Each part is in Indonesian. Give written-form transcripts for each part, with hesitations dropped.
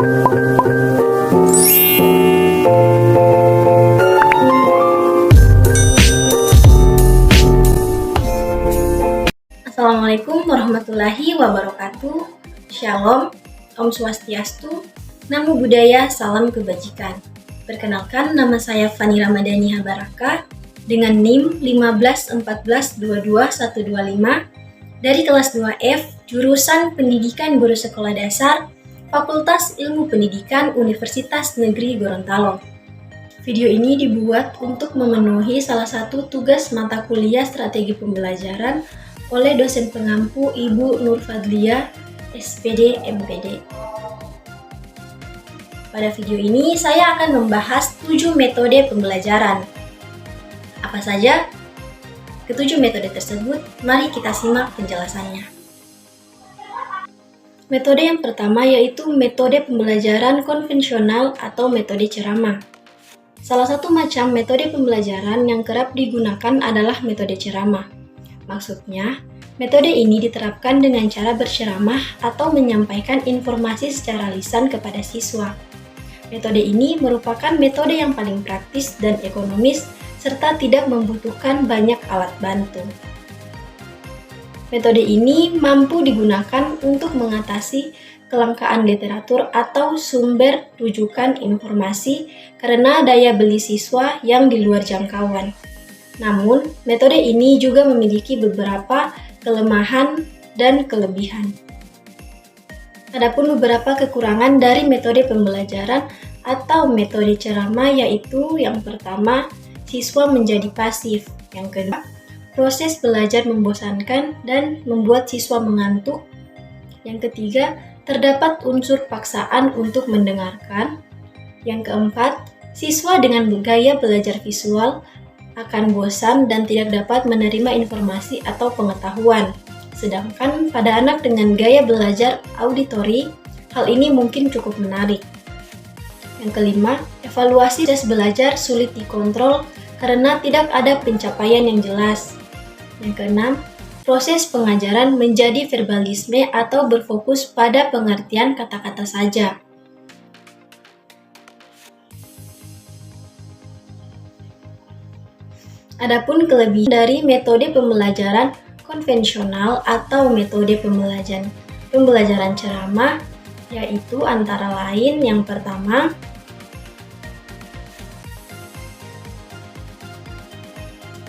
Assalamualaikum warahmatullahi wabarakatuh. Shalom, Om Swastiastu, Namo Buddhaya, salam kebajikan. Perkenalkan, nama saya Fani Ramadhani Habaraka dengan NIM 151422125 dari kelas 2F, jurusan Pendidikan Guru Sekolah Dasar, Fakultas Ilmu Pendidikan Universitas Negeri Gorontalo. Video ini dibuat untuk memenuhi salah satu tugas mata kuliah strategi pembelajaran oleh dosen pengampu Ibu Nur Fadlia, SPD, MPD. Pada video ini saya akan membahas 7 metode pembelajaran. Apa saja ketujuh metode tersebut? Mari kita simak penjelasannya. Metode yang pertama yaitu metode pembelajaran konvensional atau metode ceramah. Salah satu macam metode pembelajaran yang kerap digunakan adalah metode ceramah. Maksudnya, metode ini diterapkan dengan cara berceramah atau menyampaikan informasi secara lisan kepada siswa. Metode ini merupakan metode yang paling praktis dan ekonomis serta tidak membutuhkan banyak alat bantu. Metode ini mampu digunakan untuk mengatasi kelangkaan literatur atau sumber rujukan informasi karena daya beli siswa yang di luar jangkauan. Namun, metode ini juga memiliki beberapa kelemahan dan kelebihan. Adapun beberapa kekurangan dari metode pembelajaran atau metode ceramah yaitu yang pertama, siswa menjadi pasif. Yang kedua, proses belajar membosankan dan membuat siswa mengantuk. Yang ketiga, terdapat unsur paksaan untuk mendengarkan. Yang keempat, siswa dengan gaya belajar visual akan bosan dan tidak dapat menerima informasi atau pengetahuan. Sedangkan pada anak dengan gaya belajar auditori, hal ini mungkin cukup menarik. Yang kelima, evaluasi tes belajar sulit dikontrol karena tidak ada pencapaian yang jelas. Yang keenam, proses pengajaran menjadi verbalisme atau berfokus pada pengertian kata-kata saja. Adapun kelebihan dari metode pembelajaran konvensional atau metode pembelajaran ceramah yaitu antara lain yang pertama,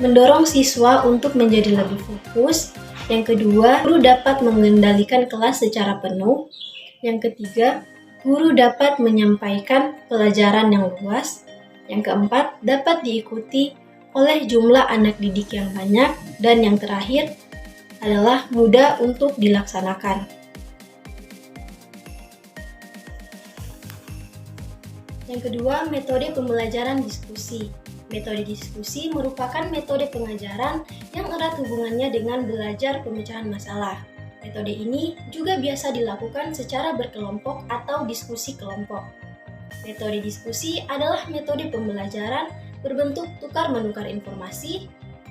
mendorong siswa untuk menjadi lebih fokus. Yang kedua, guru dapat mengendalikan kelas secara penuh. Yang ketiga, guru dapat menyampaikan pelajaran yang luas. Yang keempat, dapat diikuti oleh jumlah anak didik yang banyak, dan yang terakhir adalah mudah untuk dilaksanakan. Yang kedua, metode pembelajaran diskusi. Metode diskusi merupakan metode pengajaran yang erat hubungannya dengan belajar pemecahan masalah. Metode ini juga biasa dilakukan secara berkelompok atau diskusi kelompok. Metode diskusi adalah metode pembelajaran berbentuk tukar-menukar informasi,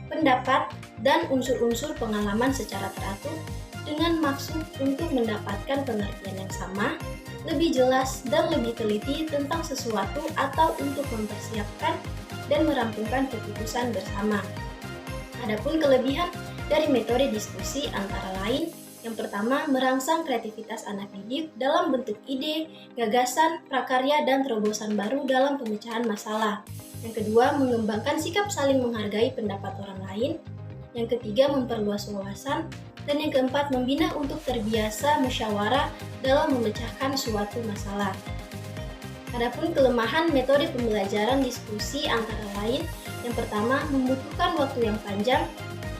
pendapat, dan unsur-unsur pengalaman secara teratur dengan maksud untuk mendapatkan pengertian yang sama, lebih jelas, dan lebih teliti tentang sesuatu atau untuk mempersiapkan dan merampungkan keputusan bersama. Adapun kelebihan dari metode diskusi antara lain, yang pertama, merangsang kreativitas anak didik dalam bentuk ide, gagasan, prakarya, dan terobosan baru dalam pemecahan masalah. Yang kedua, mengembangkan sikap saling menghargai pendapat orang lain. Yang ketiga, memperluas wawasan. Dan yang keempat, membina untuk terbiasa musyawarah dalam memecahkan suatu masalah. Adapun kelemahan metode pembelajaran diskusi antara lain, yang pertama, membutuhkan waktu yang panjang,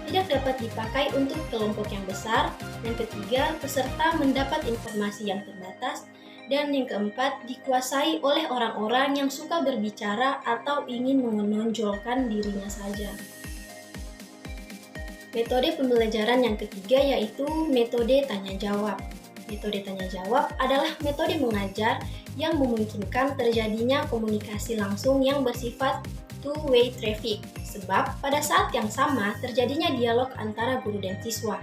tidak dapat dipakai untuk kelompok yang besar. Yang ketiga, peserta mendapat informasi yang terbatas. Dan yang keempat, dikuasai oleh orang-orang yang suka berbicara atau ingin menonjolkan dirinya saja. Metode pembelajaran yang ketiga yaitu metode tanya-jawab. Metode tanya-jawab adalah metode mengajar yang memungkinkan terjadinya komunikasi langsung yang bersifat two-way traffic, sebab pada saat yang sama terjadinya dialog antara guru dan siswa.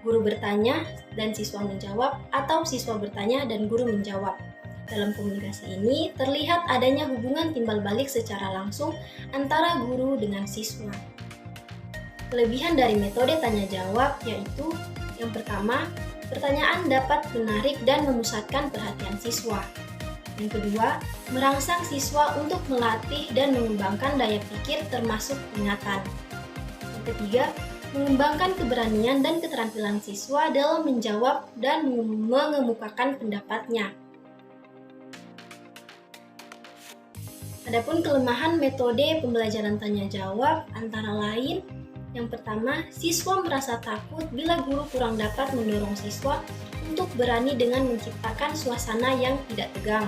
Guru bertanya dan siswa menjawab, atau siswa bertanya dan guru menjawab. Dalam komunikasi ini, terlihat adanya hubungan timbal balik secara langsung antara guru dengan siswa. Kelebihan dari metode tanya jawab yaitu yang pertama, pertanyaan dapat menarik dan memusatkan perhatian siswa. Yang kedua, merangsang siswa untuk melatih dan mengembangkan daya pikir termasuk ingatan. Yang ketiga, mengembangkan keberanian dan keterampilan siswa dalam menjawab dan mengemukakan pendapatnya. Adapun kelemahan metode pembelajaran tanya jawab antara lain, yang pertama, siswa merasa takut bila guru kurang dapat mendorong siswa untuk berani dengan menciptakan suasana yang tidak tegang.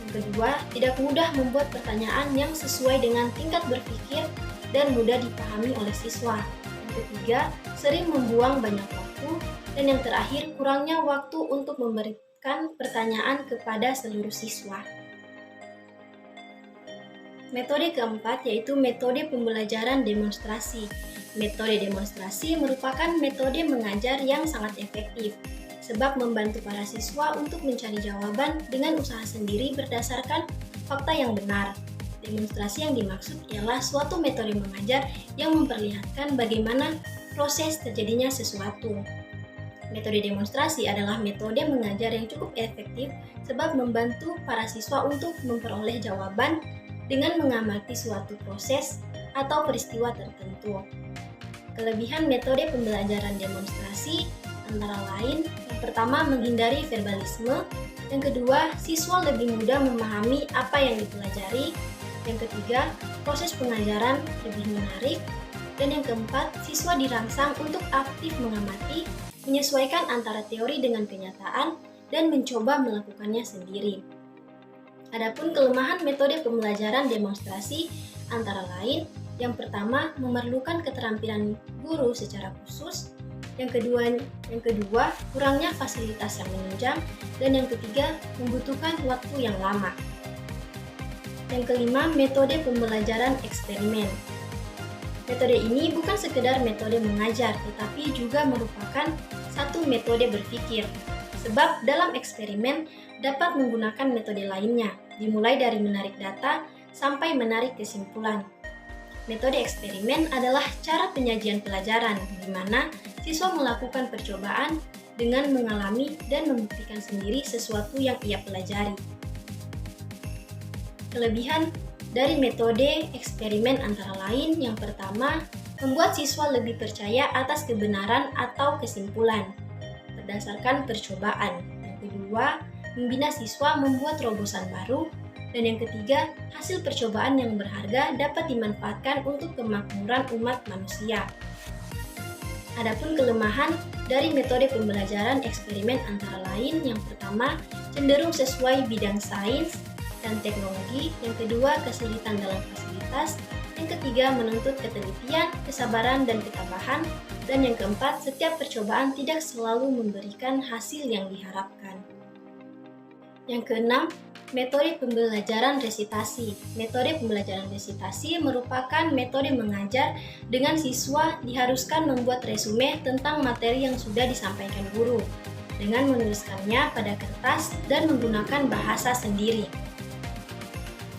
Yang kedua, tidak mudah membuat pertanyaan yang sesuai dengan tingkat berpikir dan mudah dipahami oleh siswa. Yang ketiga, sering membuang banyak waktu. Dan yang terakhir, kurangnya waktu untuk memberikan pertanyaan kepada seluruh siswa. Metode keempat yaitu metode pembelajaran demonstrasi. Metode demonstrasi merupakan metode mengajar yang sangat efektif, sebab membantu para siswa untuk mencari jawaban dengan usaha sendiri berdasarkan fakta yang benar. Demonstrasi yang dimaksud ialah suatu metode mengajar yang memperlihatkan bagaimana proses terjadinya sesuatu. Metode demonstrasi adalah metode mengajar yang cukup efektif sebab membantu para siswa untuk memperoleh jawaban dengan mengamati suatu proses atau peristiwa tertentu. Kelebihan metode pembelajaran demonstrasi antara lain, yang pertama menghindari verbalisme, yang kedua siswa lebih mudah memahami apa yang dipelajari, yang ketiga proses pengajaran lebih menarik, dan yang keempat siswa dirangsang untuk aktif mengamati, menyesuaikan antara teori dengan kenyataan, dan mencoba melakukannya sendiri. Adapun kelemahan metode pembelajaran demonstrasi antara lain, yang pertama memerlukan keterampilan guru secara khusus, yang kedua kurangnya fasilitas yang menunjang, dan yang ketiga membutuhkan waktu yang lama. Yang kelima, metode pembelajaran eksperimen. Metode ini bukan sekedar metode mengajar, tetapi juga merupakan satu metode berpikir. Sebab dalam eksperimen dapat menggunakan metode lainnya, dimulai dari menarik data sampai menarik kesimpulan. Metode eksperimen adalah cara penyajian pelajaran, di mana siswa melakukan percobaan dengan mengalami dan membuktikan sendiri sesuatu yang ia pelajari. Kelebihan dari metode eksperimen antara lain, yang pertama, membuat siswa lebih percaya atas kebenaran atau kesimpulan berdasarkan percobaan. Yang kedua, membina siswa membuat terobosan baru. Dan yang ketiga, hasil percobaan yang berharga dapat dimanfaatkan untuk kemakmuran umat manusia. Adapun kelemahan dari metode pembelajaran eksperimen antara lain, yang pertama, cenderung sesuai bidang sains dan teknologi. Yang kedua, kesulitan dalam fasilitas. Yang ketiga, menuntut ketelitian, kesabaran, dan ketabahan. Dan yang keempat, setiap percobaan tidak selalu memberikan hasil yang diharapkan. Yang keenam, metode pembelajaran resitasi. Metode pembelajaran resitasi merupakan metode mengajar dengan siswa diharuskan membuat resume tentang materi yang sudah disampaikan guru, dengan menuliskannya pada kertas dan menggunakan bahasa sendiri.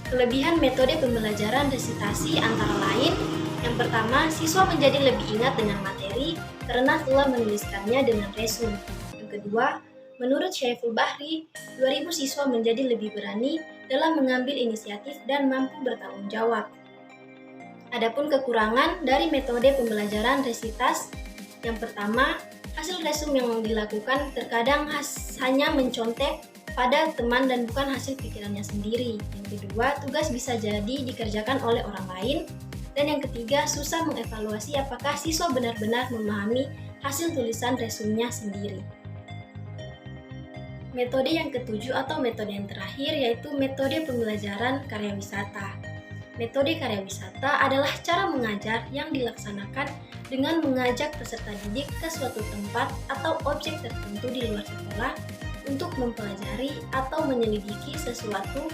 Kelebihan metode pembelajaran resitasi antara lain, yang pertama, siswa menjadi lebih ingat dengan materi karena telah menuliskannya dengan resume. Yang kedua, menurut Syaiful Bahri, 2000 siswa menjadi lebih berani dalam mengambil inisiatif dan mampu bertanggung jawab. Adapun kekurangan dari metode pembelajaran resitas, yang pertama, hasil resume yang dilakukan terkadang hanya mencontek pada teman dan bukan hasil pikirannya sendiri. Yang kedua, tugas bisa jadi dikerjakan oleh orang lain. Dan yang ketiga, susah mengevaluasi apakah siswa benar-benar memahami hasil tulisan resumenya sendiri. Metode yang ketujuh atau metode yang terakhir yaitu metode pembelajaran karya wisata. Metode karya wisata adalah cara mengajar yang dilaksanakan dengan mengajak peserta didik ke suatu tempat atau objek tertentu di luar sekolah untuk mempelajari atau menyelidiki sesuatu,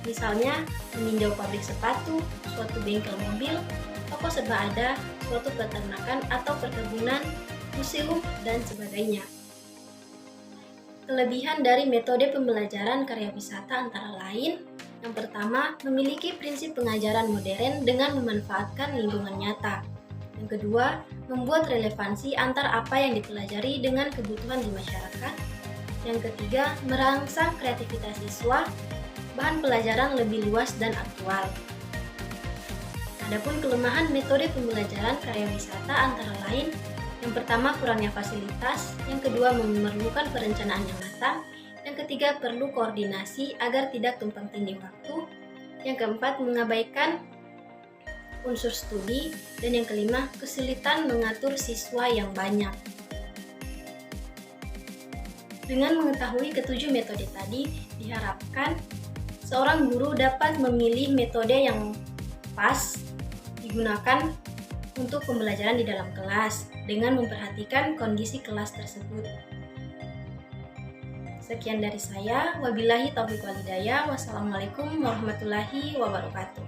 misalnya meninjau pabrik sepatu, suatu bengkel mobil, toko serba ada, suatu peternakan atau perkebunan, museum, dan sebagainya. Kelebihan dari metode pembelajaran karya wisata antara lain, yang pertama, memiliki prinsip pengajaran modern dengan memanfaatkan lingkungan nyata. Yang kedua, membuat relevansi antar apa yang dipelajari dengan kebutuhan di masyarakat. Yang ketiga, merangsang kreativitas siswa, bahan pelajaran lebih luas dan aktual. Adapun kelemahan metode pembelajaran karya wisata antara lain, yang pertama kurangnya fasilitas, yang kedua memerlukan perencanaan yang matang, yang ketiga perlu koordinasi agar tidak tumpang tindih waktu, yang keempat mengabaikan unsur studi, dan yang kelima kesulitan mengatur siswa yang banyak. Dengan mengetahui ketujuh metode tadi, diharapkan seorang guru dapat memilih metode yang pas digunakan untuk pembelajaran di dalam kelas dengan memperhatikan kondisi kelas tersebut. Sekian dari saya, wabillahi taufiq wal hidayah. Wassalamualaikum warahmatullahi wabarakatuh.